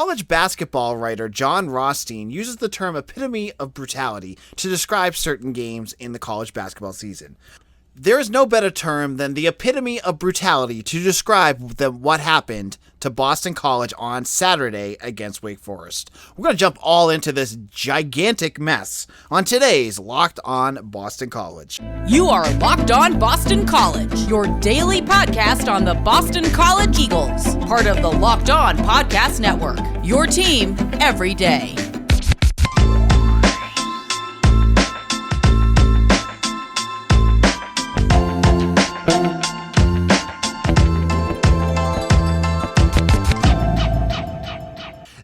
College basketball writer John Rothstein uses the term epitome of brutality to describe certain games in the college basketball season. There is no better term than the epitome of brutality to describe what happened to Boston College on Saturday against Wake Forest. We're going to jump all into this gigantic mess on today's Locked On Boston College. You are Locked On Boston College, your daily podcast on the Boston College Eagles, part of the Locked On Podcast Network, your team every day.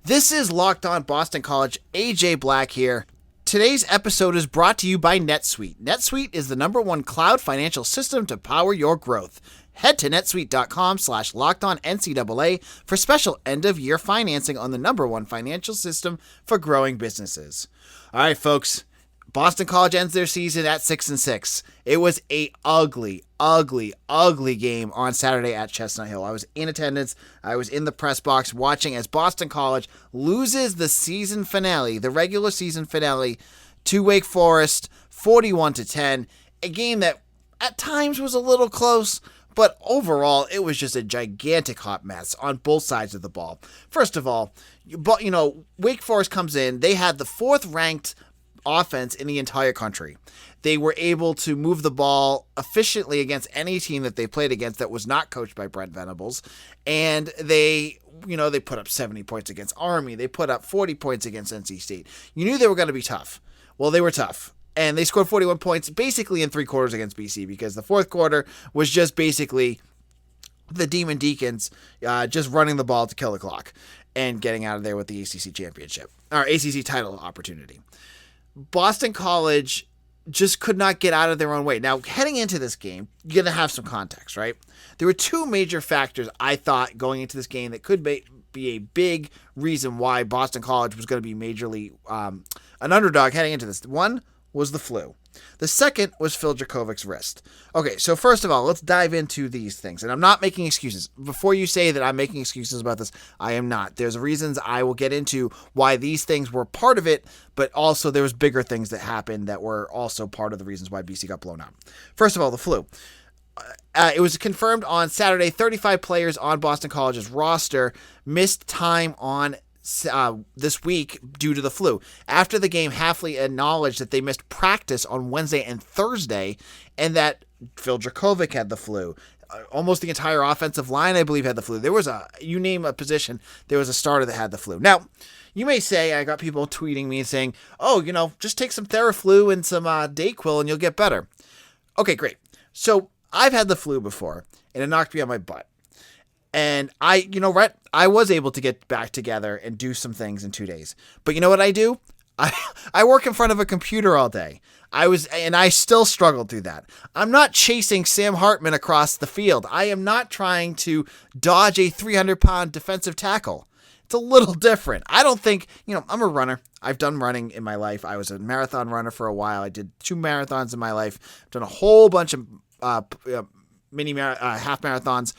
This is Locked On Boston College. AJ Black here. Today's episode is brought to you by NetSuite. NetSuite is the #1 cloud financial system to power your growth. Head to netsuite.com/lockedonncaa for special end-of-year financing on the #1 financial system for growing businesses. All right, folks. Boston College ends their season at 6-6. It was a ugly game on Saturday at Chestnut Hill. I was in attendance. I was in the press box watching as Boston College loses the season finale, the regular season finale, to Wake Forest, 41-10. A game that at times was a little close, but overall it was just a gigantic hot mess on both sides of the ball. First of all, Wake Forest comes in. They had the 4th ranked offense in the entire country. They were able to move the ball efficiently against any team that they played against that was not coached by Brent Venables. And they put up 70 points against Army. They put up 40 points against NC State. You knew they were going to be tough. Well, they were tough. And they scored 41 points basically in 3 quarters against BC, because the 4th quarter was just basically the Demon Deacons just running the ball to kill the clock and getting out of there with the ACC championship, or ACC title opportunity. Boston College just could not get out of their own way. Now, heading into this game, you're going to have some context, right? There were 2 major factors, I thought, going into this game that could be a big reason why Boston College was going to be majorly an underdog heading into this. One was the flu. The second was Phil Jurkovec's wrist. Okay, so first of all, let's dive into these things. And I'm not making excuses. Before you say that I'm making excuses about this, I am not. There's reasons I will get into why these things were part of it, but also there was bigger things that happened that were also part of the reasons why BC got blown out. First of all, the flu. It was confirmed on Saturday, 35 players on Boston College's roster missed time on this week due to the flu. After the game, Hafley acknowledged that they missed practice on Wednesday and Thursday, and that Phil Jurkovec had the flu. Almost the entire offensive line, I believe, had the flu. There was you name a position, there was a starter that had the flu. Now, you may say, I got people tweeting me and saying, just take some Theraflu and some Dayquil and you'll get better. Okay, great. So I've had the flu before, and it knocked me on my butt. And I was able to get back together and do some things in 2 days. But you know what I do? I work in front of a computer all day. I still struggled through that. I'm not chasing Sam Hartman across the field. I am not trying to dodge a 300-pound defensive tackle. It's a little different. I don't think, I'm a runner. I've done running in my life. I was a marathon runner for a while. I did 2 marathons in my life. I've done a whole bunch of half marathons.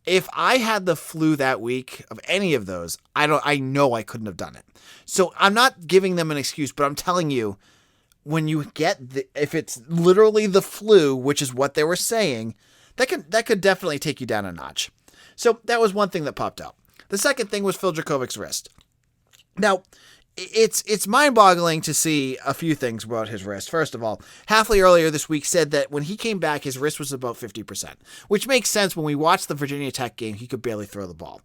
If I had the flu that week of any of those, I know I couldn't have done it. So I'm not giving them an excuse, but I'm telling you, when you if it's literally the flu, which is what they were saying, that could definitely take you down a notch. So that was one thing that popped out. The second thing was Phil Jurkovec's wrist. Now, it's mind-boggling to see a few things about his wrist. First of all, Hafley earlier this week said that when he came back, his wrist was about 50%, which makes sense. When we watched the Virginia Tech game, he could barely throw the ball.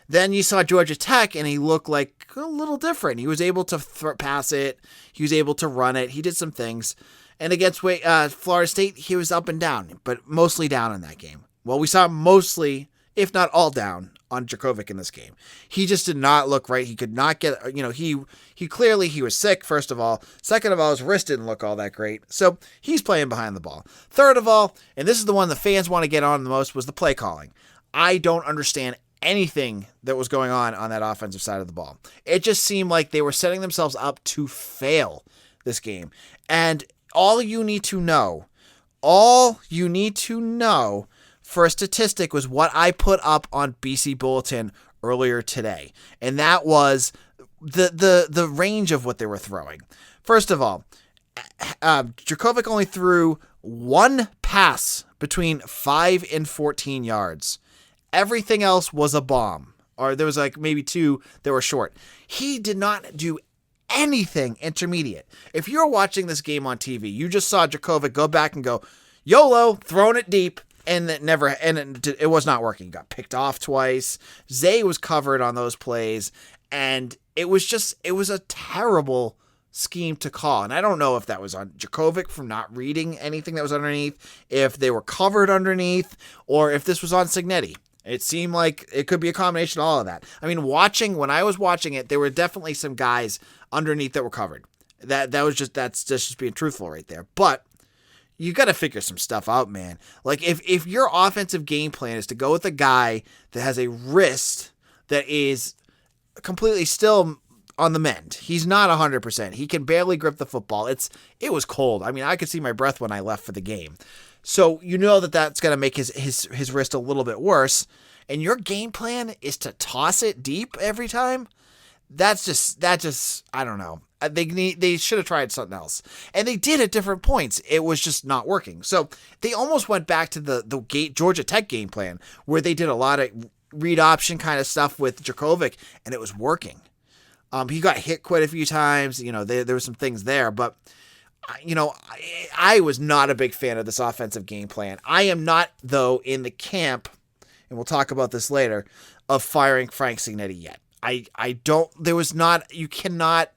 Then you saw Georgia Tech, and he looked like a little different. He was able to pass it. He was able to run it. He did some things. And against Florida State, he was up and down, but mostly down in that game. Well, we saw mostly, if not all down, on Jurkovec in this game. He just did not look right. He could not get, he clearly was sick, first of all. Second of all, his wrist didn't look all that great. So he's playing behind the ball. Third of all, and this is the one the fans want to get on the most, was the play calling. I don't understand anything that was going on that offensive side of the ball. It just seemed like they were setting themselves up to fail this game. And all you need to know for a statistic was what I put up on BC Bulletin earlier today, and that was the range of what they were throwing. First of all, Jurkovec only threw one pass between 5 and 14 yards. Everything else was a bomb, or there was like maybe 2 that were short. He did not do anything intermediate. If you're watching this game on TV, you just saw Jurkovec go back and go, YOLO, throwing it deep, and it was not working. He got picked off twice. Zay was covered on those plays, and it was a terrible scheme to call. And I don't know if that was on Jurkovec from not reading anything that was underneath, if they were covered underneath, or if this was on Stagnetti. It seemed like it could be a combination of all of that. I mean, when I was watching it, there were definitely some guys underneath that were covered. That's just being truthful right there. But you got to figure some stuff out, man. Like if your offensive game plan is to go with a guy that has a wrist that is completely still on the mend. He's not 100%. He can barely grip the football. It was cold. I mean, I could see my breath when I left for the game. So you know that's going to make his wrist a little bit worse. And your game plan is to toss it deep every time. That just I don't know. They should have tried something else. And they did at different points. It was just not working. So they almost went back to the Georgia Tech game plan where they did a lot of read option kind of stuff with Jurkovec, and it was working. He got hit quite a few times. You know, there were some things there, but you know, I was not a big fan of this offensive game plan. I am not, though, in the camp, and we'll talk about this later, of firing Frank Stagnetti yet. You cannot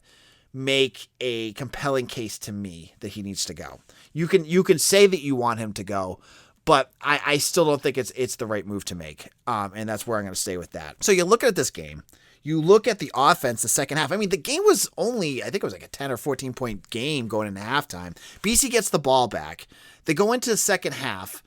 make a compelling case to me that he needs to go. You can say that you want him to go, but I still don't think it's the right move to make. And that's where I'm going to stay with that. So you look at this game. You look at the offense the second half. I mean, the game was only, I think it was like a 10 or 14 point game going into halftime. BC gets the ball back. They go into the second half,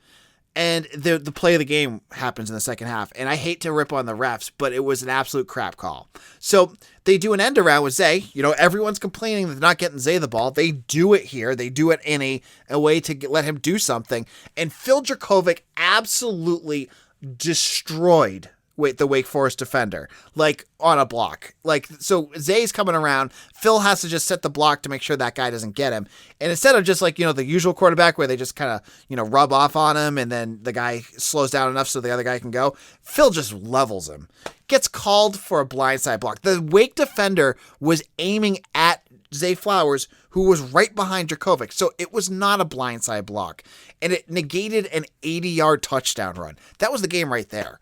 and the play of the game happens in the second half. And I hate to rip on the refs, but it was an absolute crap call. So they do an end around with Zay. You know, everyone's complaining that they're not getting Zay the ball. They do it here. They do it in a way to let him do something. And Phil Jurkovec absolutely destroyed the Wake Forest defender, like on a block. Like, so Zay's coming around. Phil has to just set the block to make sure that guy doesn't get him. And instead of just like, you know, the usual quarterback where they just kind of, you know, rub off on him and then the guy slows down enough so the other guy can go, Phil just levels him. Gets called for a blindside block. The Wake defender was aiming at Zay Flowers, who was right behind Jurkovec. So it was not a blindside block. And it negated an 80-yard touchdown run. That was the game right there.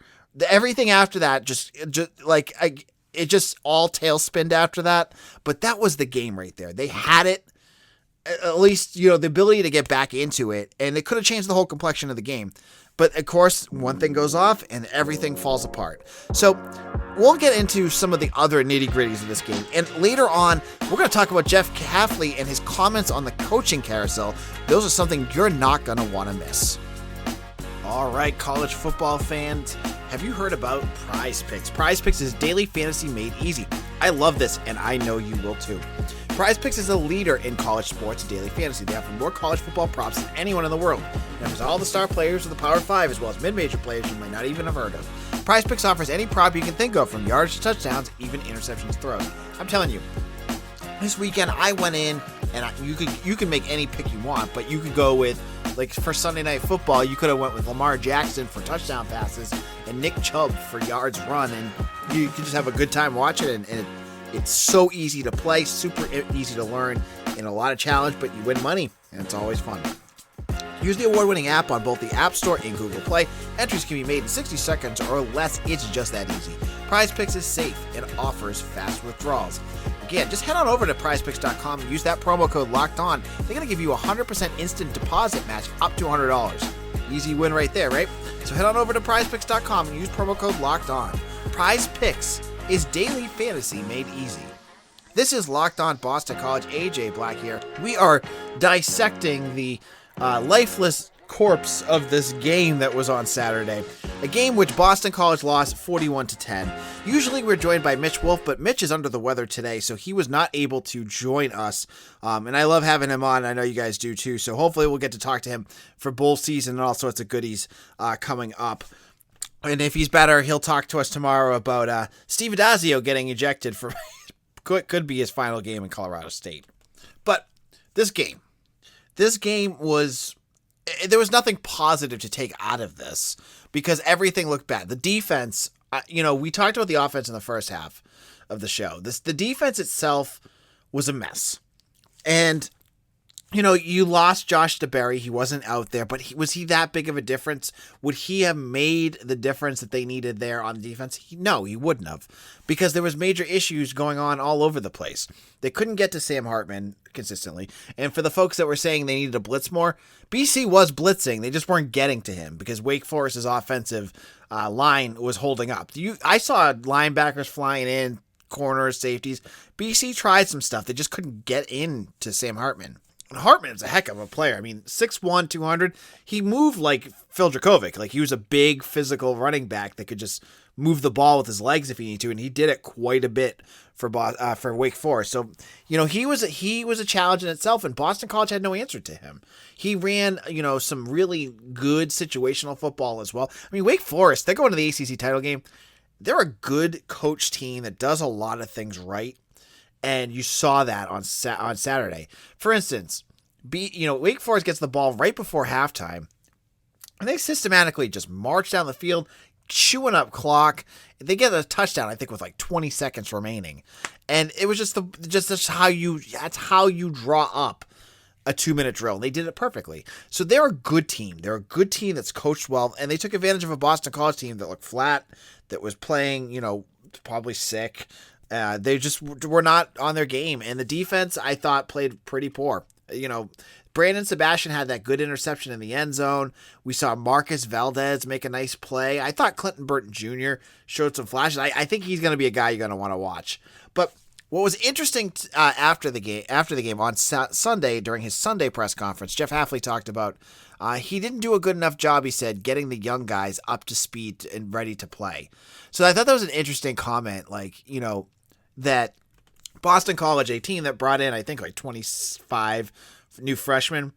Everything after that it just all tailspinned after that. But that was the game right there. They had it, at least, you know, the ability to get back into it, and it could have changed the whole complexion of the game. But of course, one thing goes off and everything falls apart. So we'll get into some of the other nitty-gritties of this game. And later on, we're going to talk about Jeff Hafley and his comments on the coaching carousel. Those are something you're not going to want to miss. All right, college football fans, have you heard about PrizePicks? PrizePicks is daily fantasy made easy. I love this, and I know you will too. PrizePicks is a leader in college sports and daily fantasy. They offer more college football props than anyone in the world. It offers all the star players of the Power 5, as well as mid-major players you might not even have heard of. PrizePicks offers any prop you can think of, from yards to touchdowns, even interceptions throws. I'm telling you, this weekend I went in, and you can make any pick you want, but you could go with, like, for Sunday Night Football, you could have went with Lamar Jackson for touchdown passes and Nick Chubb for yards run, and you could just have a good time watching it, and it's so easy to play, super easy to learn, and a lot of challenge, but you win money, and it's always fun. Use the award-winning app on both the App Store and Google Play. Entries can be made in 60 seconds or less. It's just that easy. PrizePicks is safe and offers fast withdrawals. Again, just head on over to PrizePicks.com and use that promo code LOCKEDON. They're going to give you a 100% instant deposit match up to $100. Easy win right there, right? So head on over to PrizePicks.com and use promo code LOCKEDON. PrizePicks is daily fantasy made easy. This is Locked On Boston College. AJ Black here. We are dissecting the lifeless corpse of this game that was on Saturday. A game which Boston College lost 41-10. Usually we're joined by Mitch Wolf, but Mitch is under the weather today, so he was not able to join us. And I love having him on. I know you guys do too. So hopefully we'll get to talk to him for bowl season and all sorts of goodies coming up. And if he's better, he'll talk to us tomorrow about Steve Adazio getting ejected for could be his final game in Colorado State. But this game was, there was nothing positive to take out of this because everything looked bad. The defense, we talked about the offense in the first half of the show. The defense itself was a mess. And you lost Josh DeBerry. He wasn't out there, but was he that big of a difference? Would he have made the difference that they needed there on defense? No, he wouldn't have, because there was major issues going on all over the place. They couldn't get to Sam Hartman consistently. And for the folks that were saying they needed to blitz more, BC was blitzing. They just weren't getting to him because Wake Forest's offensive line was holding up. I saw linebackers flying in, corners, safeties. BC tried some stuff. They just couldn't get into Sam Hartman. Hartman is a heck of a player. I mean, 6'1", 200. He moved like Phil Jurkovec. Like, he was a big physical running back that could just move the ball with his legs if he needed to, and he did it quite a bit for Wake Forest. So, he was a challenge in itself, and Boston College had no answer to him. He ran, some really good situational football as well. I mean, Wake Forest, they're going to the ACC title game. They're a good coach team that does a lot of things right. And you saw that on Saturday. For instance, Wake Forest gets the ball right before halftime, and they systematically just march down the field, chewing up clock. They get a touchdown, I think, with like 20 seconds remaining, and it was that's how you draw up a 2-minute drill. They did it perfectly. So they're a good team. They're a good team that's coached well, and they took advantage of a Boston College team that looked flat, that was playing, probably sick. They just were not on their game. And the defense, I thought, played pretty poor. Brandon Sebastian had that good interception in the end zone. We saw Marcus Valdez make a nice play. I thought Clinton Burton Jr. showed some flashes. I think he's going to be a guy you're going to want to watch. But what was interesting after the game on Sunday, during his Sunday press conference, Jeff Hafley talked about he didn't do a good enough job, he said, getting the young guys up to speed and ready to play. So I thought that was an interesting comment, that Boston College, a team that brought in, I think, like 25 new freshmen,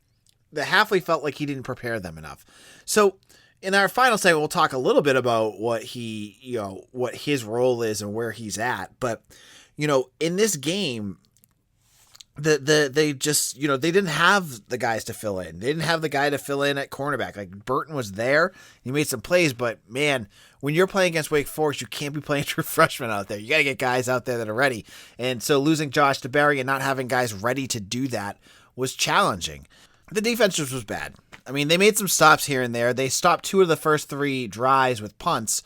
that Hafley felt like he didn't prepare them enough. So in our final segment, we'll talk a little bit about what his role is and where he's at. But, in this game, they just, they didn't have the guys to fill in. They didn't have the guy to fill in at cornerback. Like, Burton was there. He made some plays, but man, when you're playing against Wake Forest, you can't be playing true freshmen out there. You got to get guys out there that are ready. And so losing Josh DeBerry and not having guys ready to do that was challenging. The defense just was bad. I mean, they made some stops here and there. They stopped 2 of the first 3 drives with punts,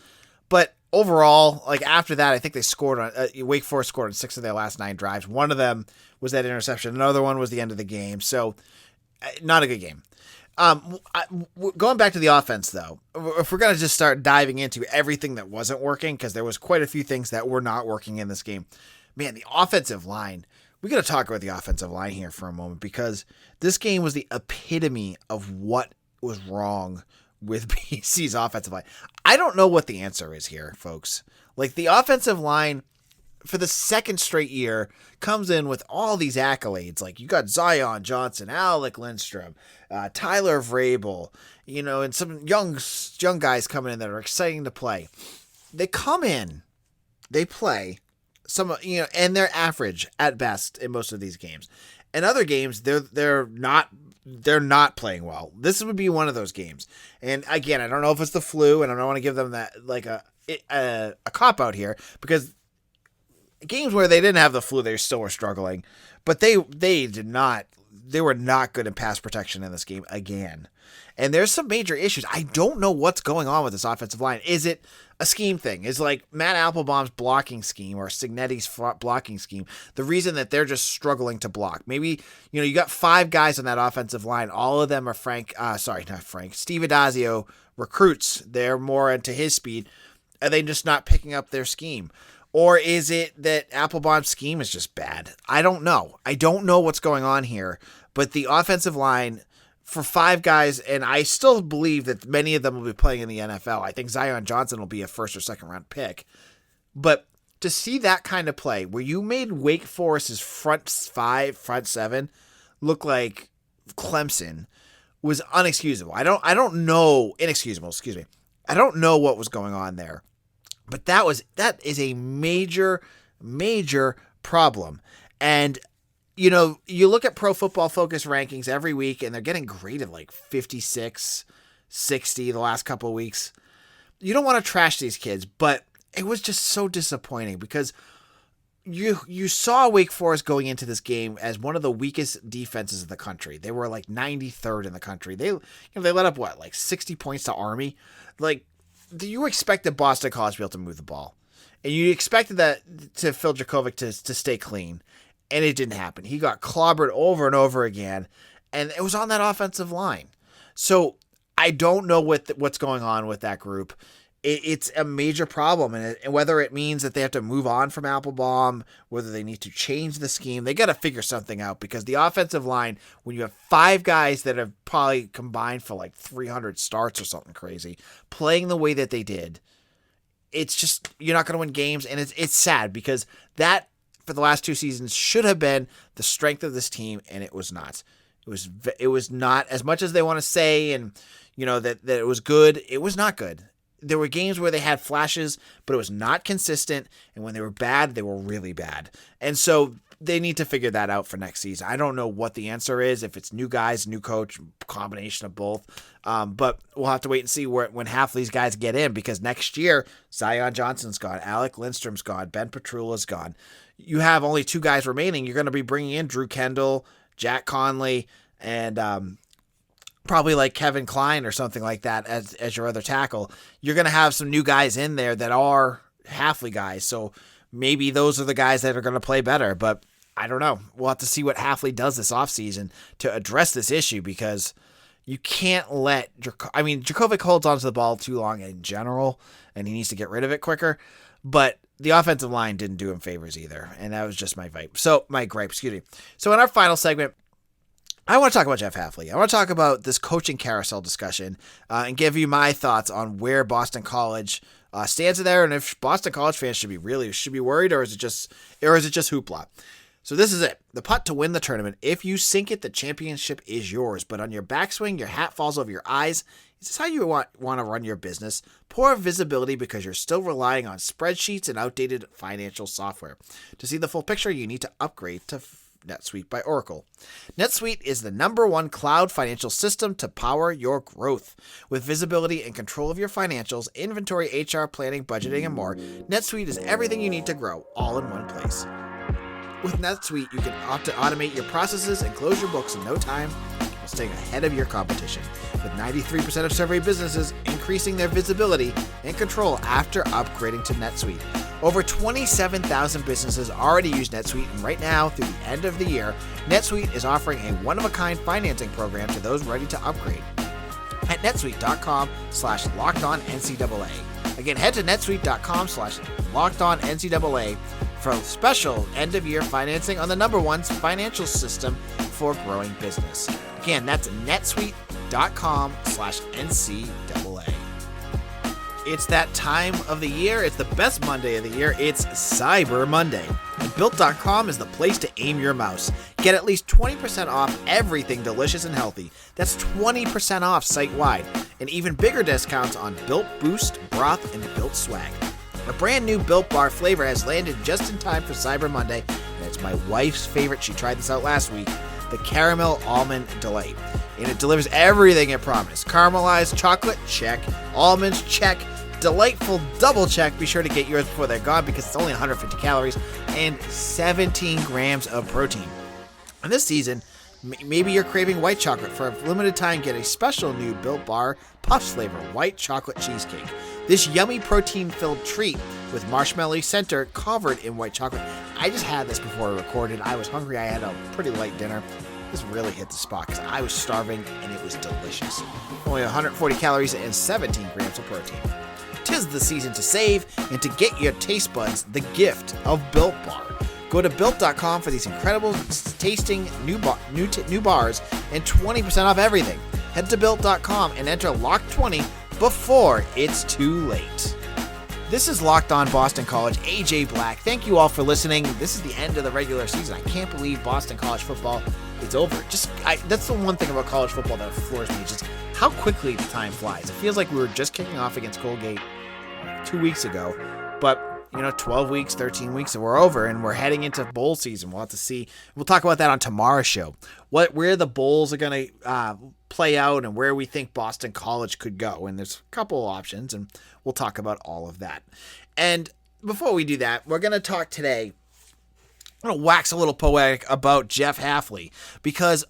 but overall, after that, I think they scored on Wake Forest scored on 6 of their last 9 drives. One of them was that interception. Another one was the end of the game. So not a good game. Going back to the offense, though, if we're going to just start diving into everything that wasn't working, because there was quite a few things that were not working in this game. Man, the offensive line, we got to talk about the offensive line here for a moment, because this game was the epitome of what was wrong with BC's offensive line. I don't know what the answer is here, folks. The offensive line, for the second straight year, comes in with all these accolades. You got Zion Johnson, Alec Lindstrom, Tyler Vrabel, and some young guys coming in that are exciting to play. They come in, they play some, and they're average at best in most of these games. In other games, they're not playing well. This would be one of those games. And again, I don't know if it's the flu, and I don't want to give them that a cop out here, because games where they didn't have the flu, they still were struggling, but they were not good in pass protection in this game again. And there's some major issues. I don't know what's going on with this offensive line. Is it a scheme thing? Is Matt Applebaum's blocking scheme or Signetti's blocking scheme the reason that they're just struggling to block? Maybe, you got 5 guys on that offensive line. All of them are Steve Adazio recruits. They're more into his speed. Are they just not picking up their scheme? Or is it that Applebaum's scheme is just bad? I don't know. I don't know what's going on here. But the offensive line, for 5 guys, and I still believe that many of them will be playing in the NFL. I think Zion Johnson will be a 1st or 2nd round pick. But to see that kind of play, where you made Wake Forest's front 7 look like Clemson, was inexcusable. Inexcusable, excuse me. I don't know what was going on there, but that is a major problem. And, you look at Pro Football Focus rankings every week, and they're getting graded like 56, 60 the last couple of weeks. You don't want to trash these kids, but it was just so disappointing because you saw Wake Forest going into this game as one of the weakest defenses in the country. They were like 93rd in the country. They let up like 60 points to Army. Like, you expected Boston College to be able to move the ball, and you expected that to Phil Jurkovec to stay clean, and it didn't happen. He got clobbered over and over again, and it was on that offensive line. So I don't know what's going on with that group. It's a major problem, and whether it means that they have to move on from Applebaum, whether they need to change the scheme, they got to figure something out, because the offensive line, when you have 5 guys that have probably combined for like 300 starts or something crazy, playing the way that they did, it's just, you're not going to win games, and it's sad, because that, for the last 2 seasons, should have been the strength of this team, and it was not. It was not, as much as they want to say, and that it was good, it was not good. There were games where they had flashes, but it was not consistent. And when they were bad, they were really bad. And so they need to figure that out for next season. I don't know what the answer is, if it's new guys, new coach, combination of both. But we'll have to wait and see when Hafley's guys get in, because next year, Zion Johnson's gone, Alec Lindstrom's gone, Ben Petrula's gone. You have only 2 guys remaining. You're going to be bringing in Drew Kendall, Jack Conley, and probably like Kevin Klein or something like that as your other tackle. You're going to have some new guys in there that are Hafley guys. So maybe those are the guys that are going to play better, but I don't know. We'll have to see what Hafley does this offseason to address this issue, because you can't let Jurkovec holds onto the ball too long in general, and he needs to get rid of it quicker, but the offensive line didn't do him favors either. And that was just my gripe. So in our final segment, I want to talk about Jeff Hafley. I want to talk about this coaching carousel discussion and give you my thoughts on where Boston College stands there, and if Boston College fans should be worried, or is it just hoopla. So this is it. The putt to win the tournament. If you sink it, the championship is yours. But on your backswing, your hat falls over your eyes. Is this how you want to run your business? Poor visibility because you're still relying on spreadsheets and outdated financial software. To see the full picture, you need to upgrade to NetSuite by Oracle. NetSuite is the #1 cloud financial system to power your growth. With visibility and control of your financials, inventory, HR, planning, budgeting, and more, NetSuite is everything you need to grow, all in one place. With NetSuite, you can opt to automate your processes and close your books in no time, while staying ahead of your competition. With 93% of surveyed businesses increasing their visibility and control after upgrading to NetSuite. Over 27,000 businesses already use NetSuite, and right now, through the end of the year, NetSuite is offering a one-of-a-kind financing program to those ready to upgrade at netsuite.com/LockedOnNCAA. Again, head to netsuite.com/LockedOnNCAA for special end-of-year financing on the #1 financial system for growing business. Again, that's netsuite.com/NCAA. It's that time of the year. It's the best Monday of the year. It's Cyber Monday. And Built.com is the place to aim your mouse. Get at least 20% off everything delicious and healthy. That's 20% off site-wide. And even bigger discounts on Built Boost, Broth, and Built Swag. A brand new Built Bar flavor has landed just in time for Cyber Monday, and it's my wife's favorite. She tried this out last week, the Caramel Almond Delight. And it delivers everything it promised. Caramelized chocolate, check. Almonds, check. Delightful double check. Be sure to get yours before they're gone, because it's only 150 calories and 17 grams of protein. And this season, maybe you're craving white chocolate. For a limited time, get a special new Built Bar Puffs flavor, white chocolate cheesecake. This yummy protein-filled treat with marshmallow center covered in white chocolate. I just had this before I recorded. I was hungry. I had a pretty light dinner. This really hit the spot because I was starving, and it was delicious. Only 140 calories and 17 grams of protein. 'Tis the season to save and to get your taste buds the gift of Built Bar. Go to Built.com for these incredible tasting new bars and 20% off everything. Head to Built.com and enter LOCK20 before it's too late. This is Locked On Boston College, AJ Black. Thank you all for listening. This is the end of the regular season. I can't believe Boston College football is over. That's the one thing about college football that floors me, just how quickly the time flies. It feels like we were just kicking off against Colgate 2 weeks ago, but 12 weeks, 13 weeks, and we're over, and we're heading into bowl season. We'll have to see. We'll talk about that on tomorrow's show. Where the bowls are going to play out and where we think Boston College could go. And there's a couple of options, and we'll talk about all of that. And before we do that, we're going to talk today. I'm going to wax a little poetic about Jeff Hafley, because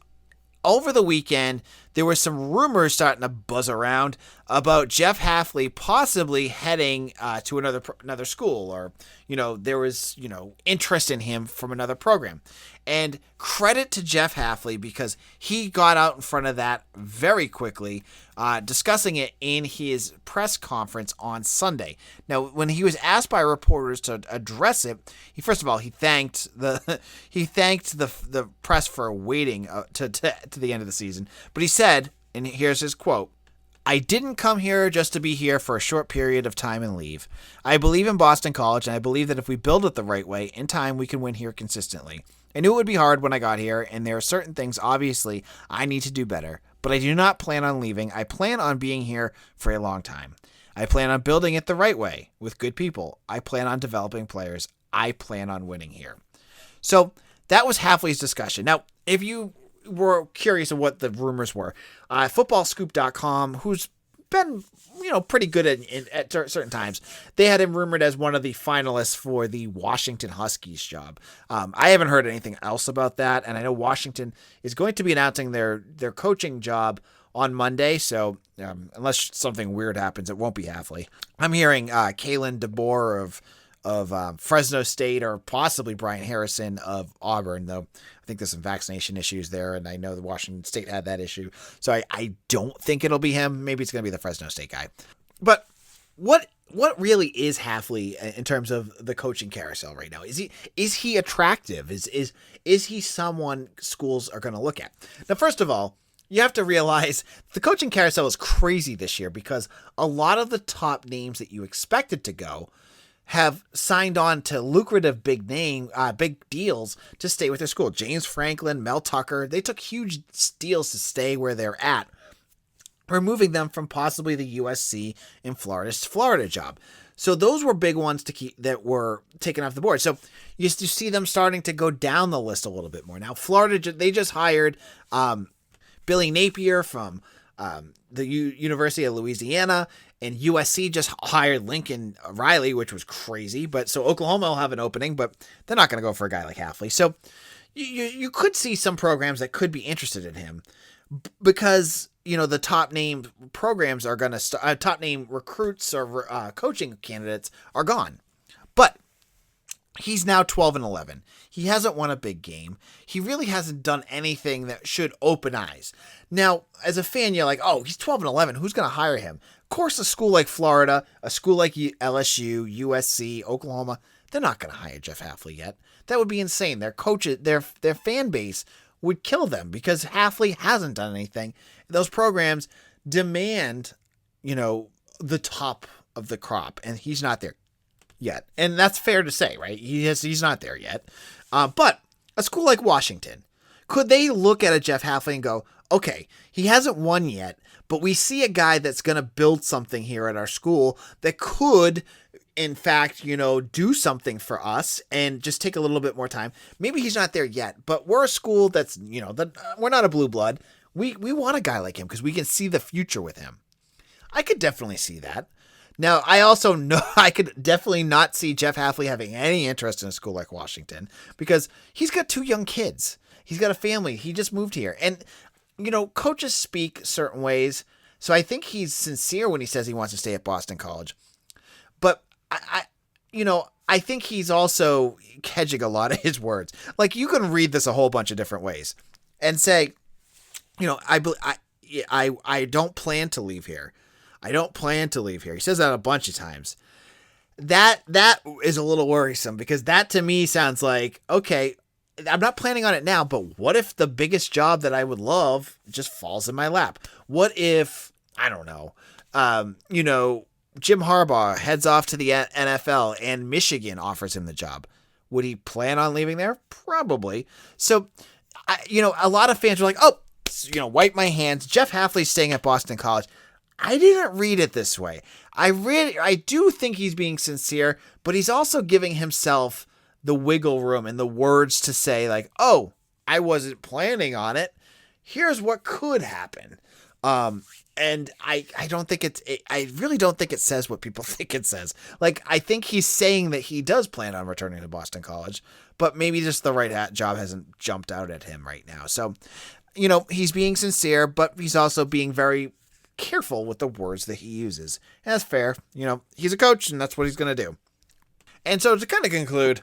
over the weekend, there were some rumors starting to buzz around about Jeff Hafley possibly heading to another school, or there was interest in him from another program. And credit to Jeff Hafley, because he got out in front of that very quickly, discussing it in his press conference on Sunday. Now, when he was asked by reporters to address it, he thanked the press for waiting to the end of the season. But he said, and here's his quote, "I didn't come here just to be here for a short period of time and leave. I believe in Boston College, and I believe that if we build it the right way, in time we can win here consistently. I knew it would be hard when I got here, and there are certain things, obviously, I need to do better. But I do not plan on leaving. I plan on being here for a long time. I plan on building it the right way, with good people. I plan on developing players. I plan on winning here." So that was Hafley's discussion. Now, if you were curious of what the rumors were, footballscoop.com, who's been pretty good at certain times, they had him rumored as one of the finalists for the Washington Huskies job. I haven't heard anything else about that, and I know Washington is going to be announcing their coaching job on Monday, so unless something weird happens, it won't be Hafley. I'm hearing Kalen DeBoer of Fresno State, or possibly Brian Harrison of Auburn, though I think there's some vaccination issues there, and I know the Washington State had that issue, so I don't think it'll be him. Maybe it's going to be the Fresno State guy. But what really is Hafley in terms of the coaching carousel right now? Is he attractive? Is he someone schools are going to look at? Now, first of all, you have to realize the coaching carousel is crazy this year, because a lot of the top names that you expected to go have signed on to lucrative big deals to stay with their school. James Franklin, Mel Tucker, they took huge deals to stay where they're at, removing them from possibly the USC in Florida job. So those were big ones to keep that were taken off the board. So you see them starting to go down the list a little bit more. Now, Florida, they just hired Billy Napier from the University of Louisiana, and USC just hired Lincoln Riley, which was crazy. But so Oklahoma will have an opening, but they're not going to go for a guy like Hafley. So you could see some programs that could be interested in him, because the top name programs are going to top name recruits or coaching candidates are gone. But he's now 12-11. He hasn't won a big game. He really hasn't done anything that should open eyes. Now, as a fan, you're like, oh, he's 12-11. Who's going to hire him? Of course, a school like Florida, a school like LSU, USC, Oklahoma, they're not going to hire Jeff Hafley yet. That would be insane. Their coaches, their fan base would kill them, because Hafley hasn't done anything. Those programs demand, the top of the crop, and he's not there yet. And that's fair to say, right? He's not there yet. But a school like Washington, could they look at a Jeff Hafley and go, okay, he hasn't won yet, but we see a guy that's going to build something here at our school that could, in fact, do something for us, and just take a little bit more time. Maybe he's not there yet, but we're a school that's, we're not a blue blood. We want a guy like him because we can see the future with him. I could definitely see that. Now, I also know I could definitely not see Jeff Hafley having any interest in a school like Washington, because he's got 2 young kids. He's got a family. He just moved here. And, coaches speak certain ways. So I think he's sincere when he says he wants to stay at Boston College. But I think he's also hedging a lot of his words. Like, you can read this a whole bunch of different ways and say, I don't plan to leave here. I don't plan to leave here. He says that a bunch of times. That is a little worrisome, because that to me sounds like, okay, I'm not planning on it now, but what if the biggest job that I would love just falls in my lap? What if, I don't know, Jim Harbaugh heads off to the NFL and Michigan offers him the job? Would he plan on leaving there? Probably. So, a lot of fans are like, oh, wipe my hands. Jeff Hafley's staying at Boston College. I didn't read it this way. I do think he's being sincere, but he's also giving himself the wiggle room and the words to say like, oh, I wasn't planning on it. Here's what could happen. And I really don't think it says what people think it says. Like, I think he's saying that he does plan on returning to Boston College, but maybe just the right job hasn't jumped out at him right now. So, he's being sincere, but he's also being very careful with the words that he uses. And that's fair. He's a coach and that's what he's going to do. And so to kind of conclude,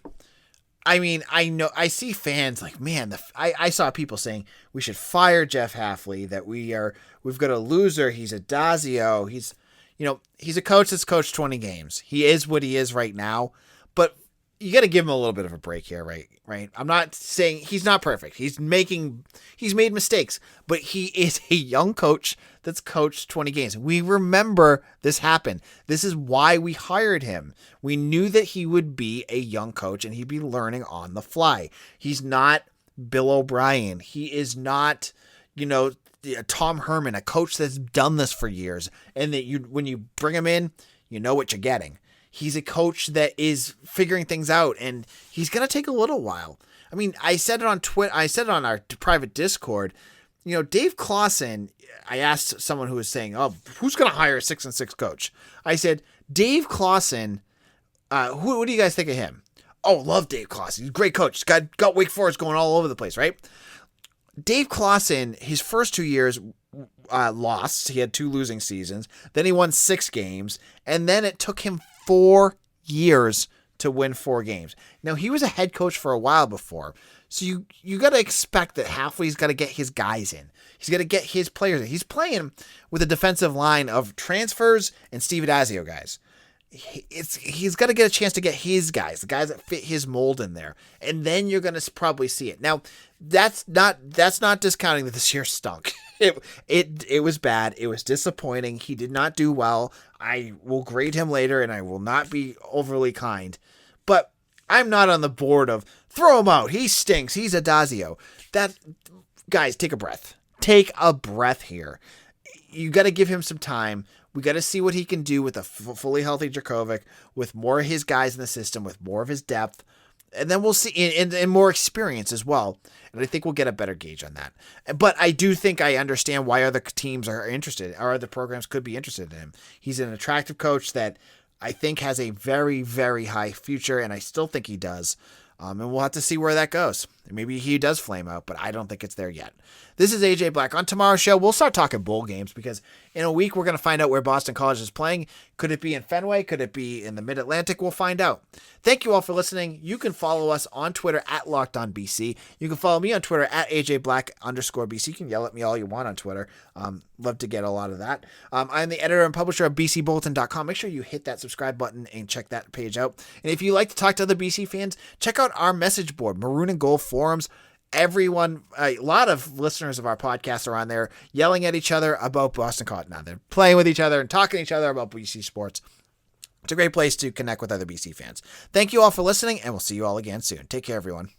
I mean, I see fans like, man, I saw people saying we should fire Jeff Hafley, that we've got a loser. He's a Dazio. He's a coach that's coached 20 games. He is what he is right now, but you got to give him a little bit of a break here, right? I'm not saying he's not perfect. He's made mistakes, but he is a young coach that's coached 20 games. We remember this happened. This is why we hired him. We knew that he would be a young coach and he'd be learning on the fly. He's not Bill O'Brien. He is not, Tom Herman, a coach that's done this for years. And that when you bring him in, you know what you're getting. He's a coach that is figuring things out, and he's going to take a little while. I mean, I said it on Twitter. I said it on our private Discord. Dave Clawson, I asked someone who was saying, oh, who's going to hire a 6-6 coach? I said, Dave Clawson, what do you guys think of him? Oh, love Dave Clawson. He's a great coach. He's got Wake Forest going all over the place, right? Dave Clawson, his first 2 years, lost. He had 2 losing seasons. Then he won 6 games, and then it took him 4 years to win 4 games. Now, he was a head coach for a while before, so you got to expect that Hafley's got to get his guys in. He's got to get his players in. He's playing with a defensive line of transfers and Steve Adazio guys. He's got to get a chance to get his guys, the guys that fit his mold in there, and then you're going to probably see it. Now, that's not discounting that this year stunk. It was bad. It was disappointing. He did not do well. I will grade him later, and I will not be overly kind. But I'm not on the board of throw him out. He stinks. He's a Dazio. Guys, take a breath. Take a breath here. You got to give him some time. We got to see what he can do with a fully healthy Jurkovec, with more of his guys in the system, with more of his depth. And then we'll see, and more experience as well. And I think we'll get a better gauge on that. But I do think I understand why other teams are interested, or other programs could be interested in him. He's an attractive coach that I think has a very, very high future, and I still think he does. And we'll have to see where that goes. Maybe he does flame out, but I don't think it's there yet. This is AJ Black. On tomorrow's show, we'll start talking bowl games, because in a week, we're going to find out where Boston College is playing. Could it be in Fenway? Could it be in the Mid-Atlantic? We'll find out. Thank you all for listening. You can follow us on Twitter at LockedOnBC. You can follow me on Twitter at AJBlack_BC. You can yell at me all you want on Twitter. Love to get a lot of that. I'm the editor and publisher of BCBulletin.com. Make sure you hit that subscribe button and check that page out. And if you like to talk to other BC fans, check out our message board, Maroon and Gold Forums. Everyone, a lot of listeners of our podcast are on there yelling at each other about Boston College. Now they're playing with each other and talking to each other about BC sports. It's a great place to connect with other BC fans. Thank you all for listening, and we'll see you all again soon. Take care, everyone.